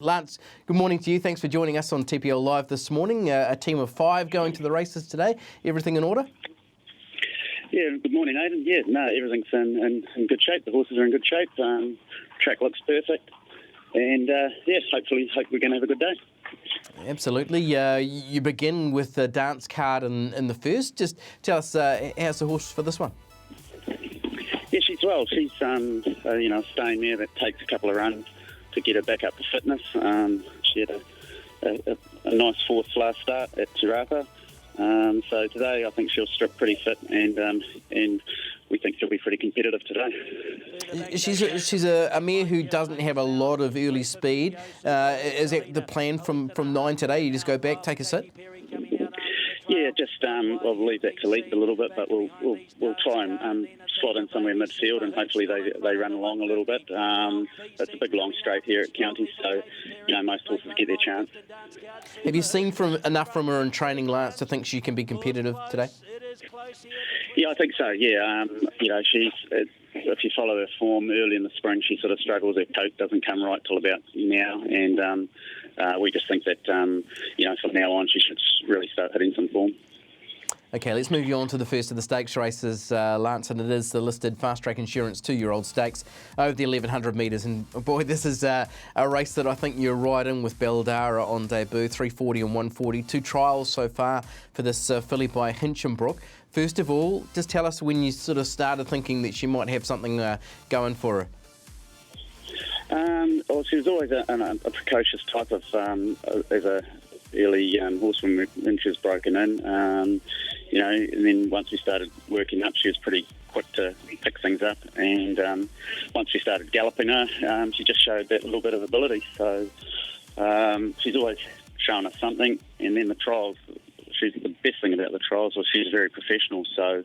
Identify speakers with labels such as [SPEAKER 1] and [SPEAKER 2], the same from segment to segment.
[SPEAKER 1] Lance, good morning to you. Thanks for joining us on TPL Live this morning. A team of 5 going to the races today. Everything in order?
[SPEAKER 2] Yeah, good morning, Aidan. Yeah, no, everything's in good shape. The horses are in good shape. Track looks perfect. And, hope we're going to have a good day.
[SPEAKER 1] Absolutely. You begin with the dance card in the first. Just tell us, how's the horse for this one?
[SPEAKER 2] Yeah, she's well. She's, a staying mare that takes a couple of runs to get her back up to fitness. She had a nice fourth last start at Te Rapa. So today I think she'll strip pretty fit and we think she'll be pretty competitive today.
[SPEAKER 1] She's a mare who doesn't have a lot of early speed. Is that the plan from 9 today? You just go back, take a sit?
[SPEAKER 2] Yeah, just we'll leave that to Leap a little bit, but we'll try and slot in somewhere midfield, and hopefully they run along a little bit. It's a big long straight here at County, so most horses get their chance.
[SPEAKER 1] Have you seen enough from her in training, Lance, to think she can be competitive today?
[SPEAKER 2] Yeah, I think so. Yeah, she's. If you follow her form early in the spring, she sort of struggles. Her coat doesn't come right till about now, and we just think that from now on she should really start hitting some form.
[SPEAKER 1] Okay, let's move you on to the first of the stakes races, Lance, and it is the listed Fast Track Insurance 2-year-old stakes over the 1100 metres. And boy, this is a race that I think you're right in with Beldara on debut, 340 and 140. 2 trials so far for this filly by Hinchinbrook. First of all, just tell us when you sort of started thinking that she might have something going for her.
[SPEAKER 2] Well, she was always a precocious type of as a early horse when she was broken in. And then once we started working up, she was pretty quick to pick things up. And once we started galloping her, she just showed that little bit of ability. So she's always shown us something. And then the trials, the best thing about the trials was she's very professional. So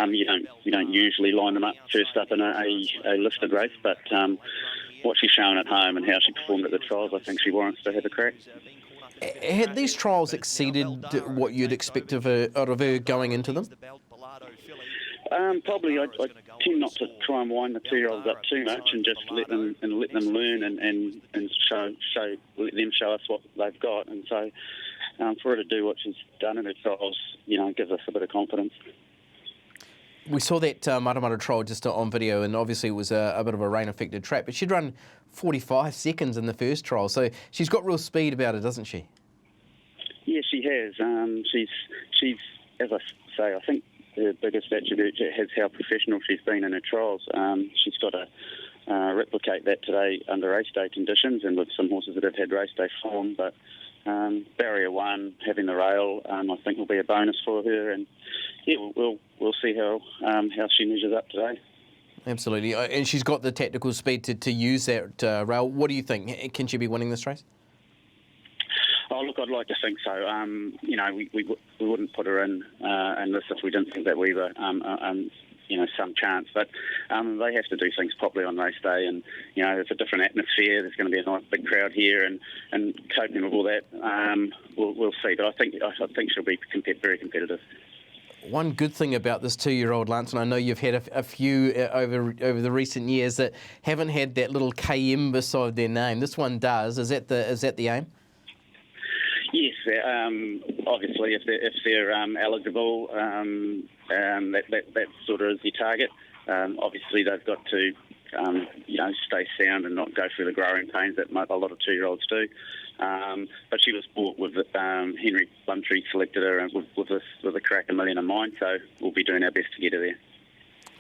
[SPEAKER 2] you don't usually line them up first up in a listed race, but what she's shown at home and how she performed at the trials, I think she warrants to have a crack.
[SPEAKER 1] Had these trials exceeded what you'd expect out of her going into them?
[SPEAKER 2] Probably. I tend not to try and wind the 2-year-olds up too much and just let them learn and let them show us what they've got. And so for her to do what she's done in her trials, gives us a bit of confidence.
[SPEAKER 1] We saw that Matamata trial just on video, and obviously it was a bit of a rain-affected track, but she'd run 45 seconds in the first trial, so she's got real speed about her, doesn't she? Yeah,
[SPEAKER 2] she has. She's, as I say, I think her biggest attribute is how professional she's been in her trials. She's got to replicate that today under race day conditions and with some horses that have had race day form, but barrier 1, having the rail, I think will be a bonus for her, and yeah, we'll see how she measures up today.
[SPEAKER 1] Absolutely, and she's got the tactical speed to use that rail. What do you think? Can she be winning this race?
[SPEAKER 2] Oh, look, I'd like to think so. We wouldn't put her in this if we didn't think that we were some chance. But they have to do things properly on race day, and it's a different atmosphere. There's going to be a nice big crowd here, and coping with all that, we'll see. But I think she'll be very competitive.
[SPEAKER 1] One good thing about this 2-year-old, Lance, and I know you've had a few over the recent years that haven't had that little KM beside their name. This one does. Is that the aim?
[SPEAKER 2] Yes, obviously, if they're eligible, that sort of is the target. Obviously, they've got to stay sound and not go through the growing pains that a lot of 2-year-olds do. But she was bought with Henry Plumtree selected her with a crack $1 million in mind, so we'll be doing our best to get her there.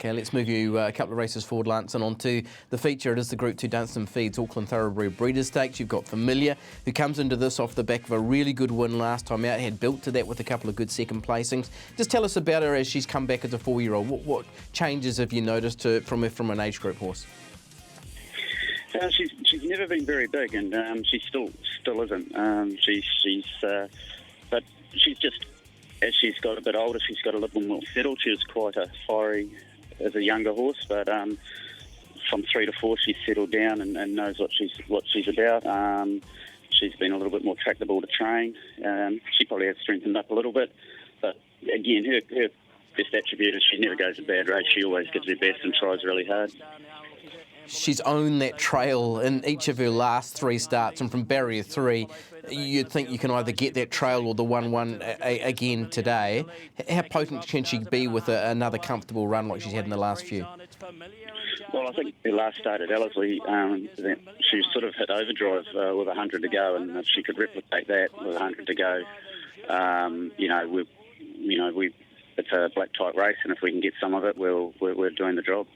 [SPEAKER 1] Okay, let's move you a couple of races forward, Lance, and on to the feature. It is the Group 2 Dunstan Feeds Auckland Thoroughbred Breeders' Stakes. You've got Familiar, who comes into this off the back of a really good win last time out, had built to that with a couple of good second placings. Just tell us about her as she's come back as a 4-year-old. What changes have you noticed from an age group horse?
[SPEAKER 2] She's never been very big, and she still isn't. But she's just, as she's got a bit older, she's got a little more settled. She was quite a fiery as a younger horse, but from 3 to 4 she's settled down and knows what she's about. She's been a little bit more tractable to train. She probably has strengthened up a little bit, but again, her best attribute is she never goes a bad race. She always gives her best and tries really hard.
[SPEAKER 1] she's owned that trail in each of her last 3 starts, and from barrier 3, you'd think you can either get that trail or the 1-1 again today. How potent can she be with another comfortable run like she's had in the last few?
[SPEAKER 2] Well, I think the last start at Ellerslie, she sort of hit overdrive with 100 to go, and if she could replicate that with 100 to go, it's a black type race, and if we can get some of it, we're doing the job.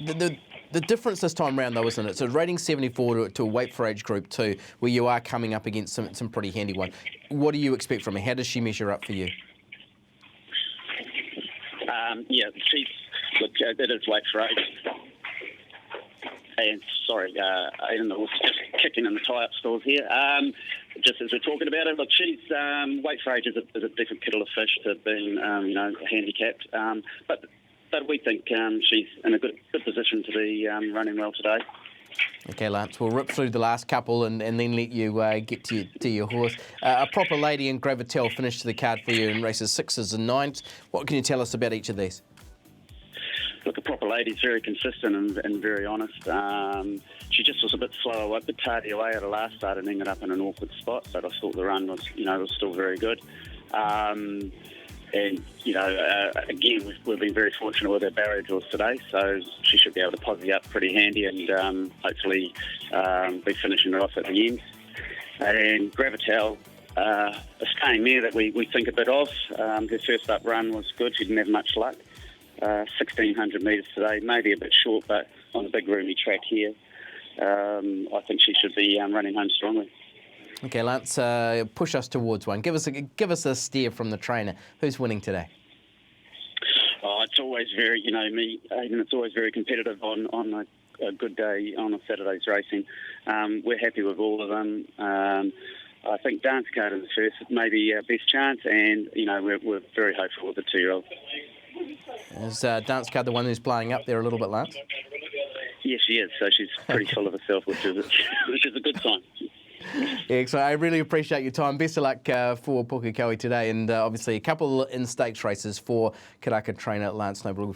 [SPEAKER 1] The difference this time round, though, isn't it? So rating 74 to a weight for age group 2, where you are coming up against some pretty handy one. What do you expect from her? How does she measure up for you?
[SPEAKER 2] It is weight for age. And sorry, Aidan, the horse is just kicking in the tie-up stalls here. Just as we're talking about it, look, she's weight for age is a different kettle of fish to being, handicapped. But we think she's in a good position to be running well today.
[SPEAKER 1] Okay, Lance, we'll rip through the last couple and then let you get to your horse. A Proper Lady and Gravatel finished the card for you in races 6s and 9s. What can you tell us about each of these?
[SPEAKER 2] Look, a Proper Lady's very consistent and very honest. She just was a bit slower, a bit tardy away at her last start and ended up in an awkward spot, but I thought the run was still very good. Again, we've been very fortunate with our barrier draws today, so she should be able to posse up pretty handy and hopefully be finishing her off at the end. And Gravatel, a staying mare that we think a bit of. Her first up run was good. She didn't have much luck. 1,600 metres today, maybe a bit short, but on a big roomy track here, I think she should be running home strongly.
[SPEAKER 1] Okay, Lance, push us towards one. Give us a steer from the trainer. Who's winning today?
[SPEAKER 2] Oh, it's always very, Aidan, it's always very competitive on a good day on a Saturday's racing. We're happy with all of them. I think Dance Card in the first maybe our best chance, and we're very hopeful with the 2-year-old.
[SPEAKER 1] Is Dance Card the one who's playing up there a little bit, Lance?
[SPEAKER 2] Yes, she is. So she's pretty full of herself, which is a good sign.
[SPEAKER 1] Excellent. I really appreciate your time. Best of luck for Pukekohe today, and obviously a couple in stakes races for Karaka trainer Lance Noble.